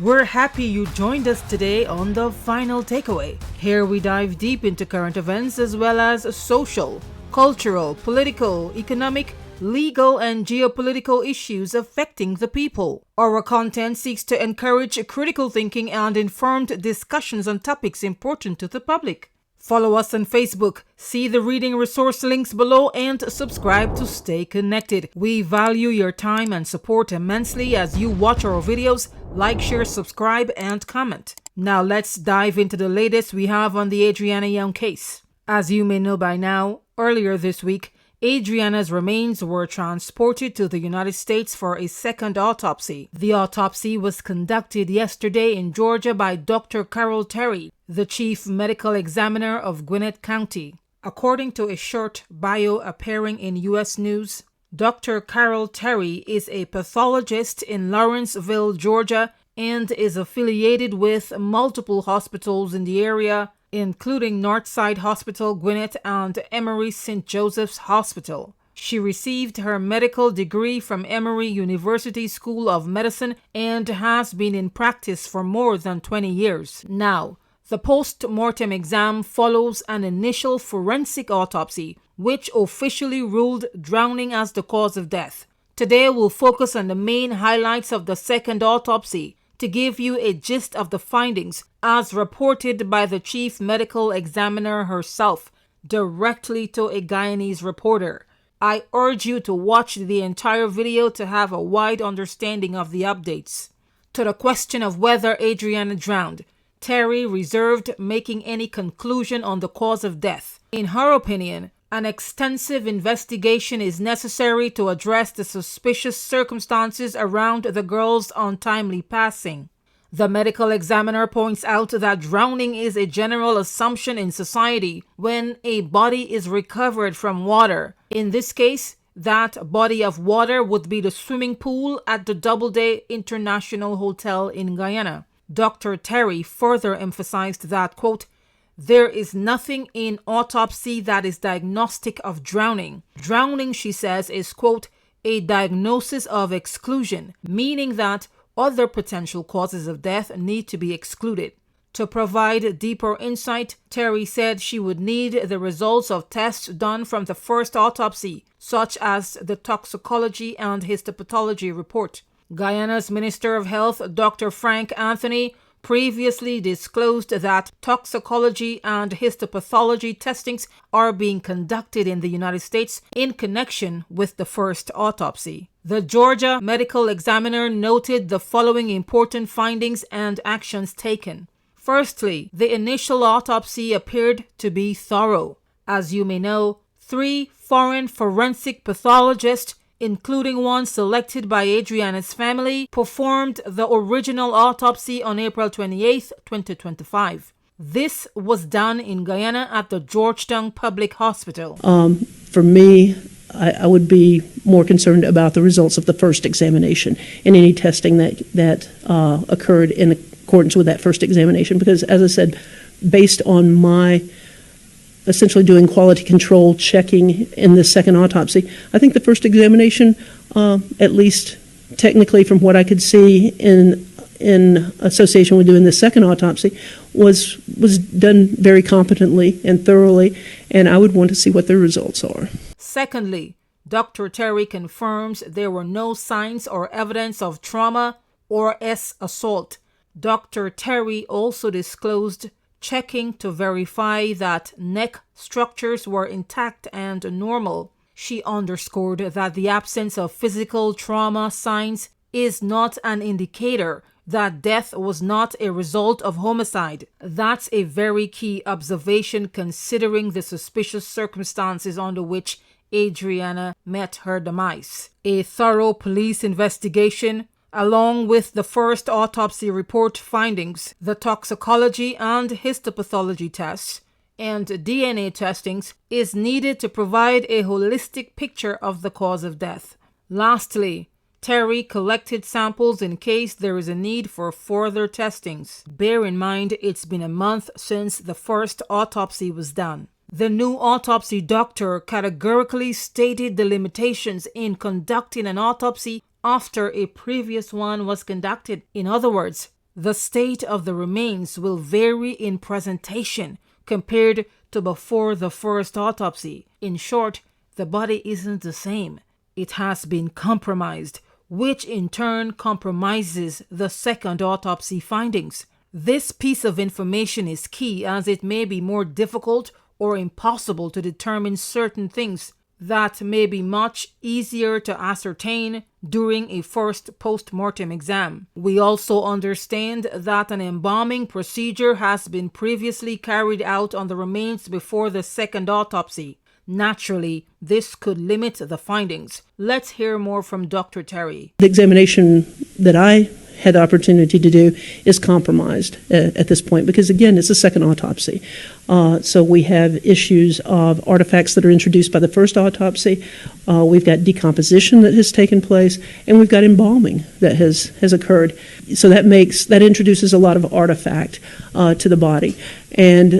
We're happy you joined us today on The Final Takeaway. Here we dive deep into current events as well as social, cultural, political, economic, legal, and geopolitical issues affecting the people. Our content seeks to encourage critical thinking and informed discussions on topics important to the public. Follow us on Facebook, see the reading resource links below, and subscribe to stay connected. We value your time and support immensely as you watch our videos, like, share, subscribe, and comment. Now let's dive into the latest we have on the Adriana Younge case. As you may know by now, earlier this week, Adriana's remains were transported to the United States for a second autopsy. The autopsy was conducted yesterday in Georgia by Dr. Carol Terry, the chief medical examiner of Gwinnett County. According to a short bio appearing in U.S. News, Dr. Carol Terry is a pathologist in Lawrenceville, Georgia, and is affiliated with multiple hospitals in the area, including Northside Hospital, Gwinnett, and Emory St. Joseph's Hospital. She received her medical degree from Emory University School of Medicine and has been in practice for more than 20 years. Now, the post-mortem exam follows an initial forensic autopsy, which officially ruled drowning as the cause of death. Today, we'll focus on the main highlights of the second autopsy to give you a gist of the findings as reported by the chief medical examiner herself, directly to a Guyanese reporter. I urge you to watch the entire video to have a wide understanding of the updates. To the question of whether Adriana drowned, Terry reserved making any conclusion on the cause of death. In her opinion, an extensive investigation is necessary to address the suspicious circumstances around the girl's untimely passing. The medical examiner points out that drowning is a general assumption in society when a body is recovered from water. In this case, that body of water would be the swimming pool at the Doubleday International Hotel in Guyana. Dr. Terry further emphasized that, quote, "There is nothing in autopsy that is diagnostic of drowning. Drowning," she says, is, quote, "a diagnosis of exclusion," meaning that other potential causes of death need to be excluded. To provide deeper insight, Terry said she would need the results of tests done from the first autopsy, such as the toxicology and histopathology report. Guyana's Minister of Health, Dr. Frank Anthony, previously disclosed that toxicology and histopathology testings are being conducted in the United States in connection with the first autopsy. The Georgia medical examiner noted the following important findings and actions taken. Firstly, the initial autopsy appeared to be thorough. As you may know, 3 foreign forensic pathologists, including one selected by Adriana's family, performed the original autopsy on April 28, 2025. This was done in Guyana at the Georgetown Public Hospital. For me, I would be more concerned about the results of the first examination and any testing that occurred in accordance with that first examination, because, as I said, based on my essentially doing quality control checking in this second autopsy, I think the first examination, at least technically from what I could see in association with doing the second autopsy, was done very competently and thoroughly, and I would want to see what the results are. Secondly, Dr. Terry confirms there were no signs or evidence of trauma or assault. Dr. Terry also disclosed checking to verify that neck structures were intact and normal. She underscored that the absence of physical trauma signs is not an indicator that death was not a result of homicide. That's a very key observation considering the suspicious circumstances under which Adriana met her demise. A thorough police investigation, along with the first autopsy report findings, the toxicology and histopathology tests, and DNA testings, is needed to provide a holistic picture of the cause of death. Lastly, Terry collected samples in case there is a need for further testings. Bear in mind, it's been a month since the first autopsy was done. The new autopsy doctor categorically stated the limitations in conducting an autopsy after a previous one was conducted. In other words, The state of the remains will vary in presentation compared to before the first autopsy. In short, the body isn't the same. It has been compromised, which in turn compromises the second autopsy findings. This piece of information is key as it may be more difficult or impossible to determine certain things that may be much easier to ascertain during a first post-mortem exam. We also understand that an embalming procedure has been previously carried out on the remains before the second autopsy. Naturally, this could limit the findings. Let's hear more from Dr. Terry. The examination that I had the opportunity to do is compromised at this point because, again, it's a second autopsy. So we have issues of artifacts that are introduced by the first autopsy. We've got decomposition that has taken place, and we've got embalming that has occurred. So that introduces a lot of artifact to the body, and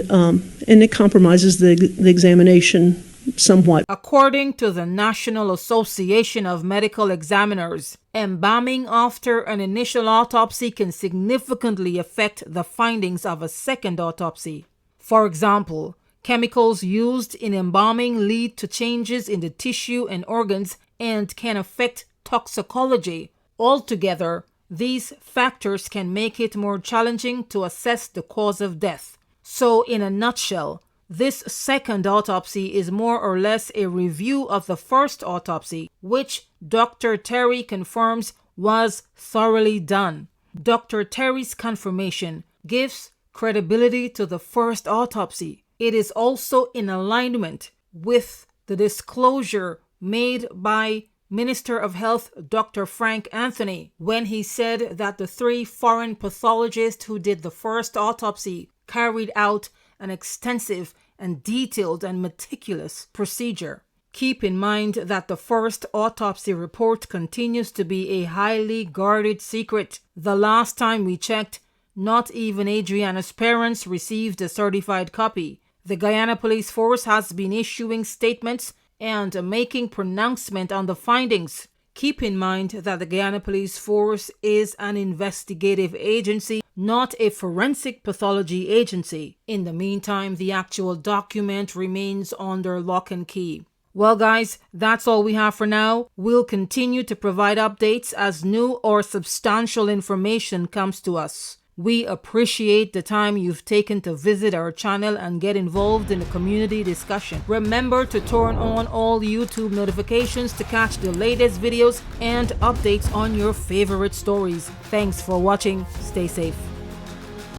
it compromises the examination somewhat. According to the National Association of Medical Examiners, embalming after an initial autopsy can significantly affect the findings of a second autopsy. For example, chemicals used in embalming lead to changes in the tissue and organs and can affect toxicology. Altogether, these factors can make it more challenging to assess the cause of death. So, in a nutshell, this second autopsy is more or less a review of the first autopsy, which Dr. Terry confirms was thoroughly done. Dr. Terry's confirmation gives credibility to the first autopsy. It is also in alignment with the disclosure made by Minister of Health Dr. Frank Anthony when he said that the 3 foreign pathologists who did the first autopsy carried out an extensive and detailed and meticulous procedure. Keep in mind that the first autopsy report continues to be a highly guarded secret. The last time we checked, not even Adriana's parents received a certified copy. The Guyana Police Force has been issuing statements and making pronouncement on the findings. Keep in mind that the Guyana Police Force is an investigative agency, not a forensic pathology agency. In the meantime, the actual document remains under lock and key. Well, guys, that's all we have for now. We'll continue to provide updates as new or substantial information comes to us. We appreciate the time you've taken to visit our channel and get involved in the community discussion. Remember to turn on all YouTube notifications to catch the latest videos and updates on your favorite stories. Thanks for watching. Stay safe.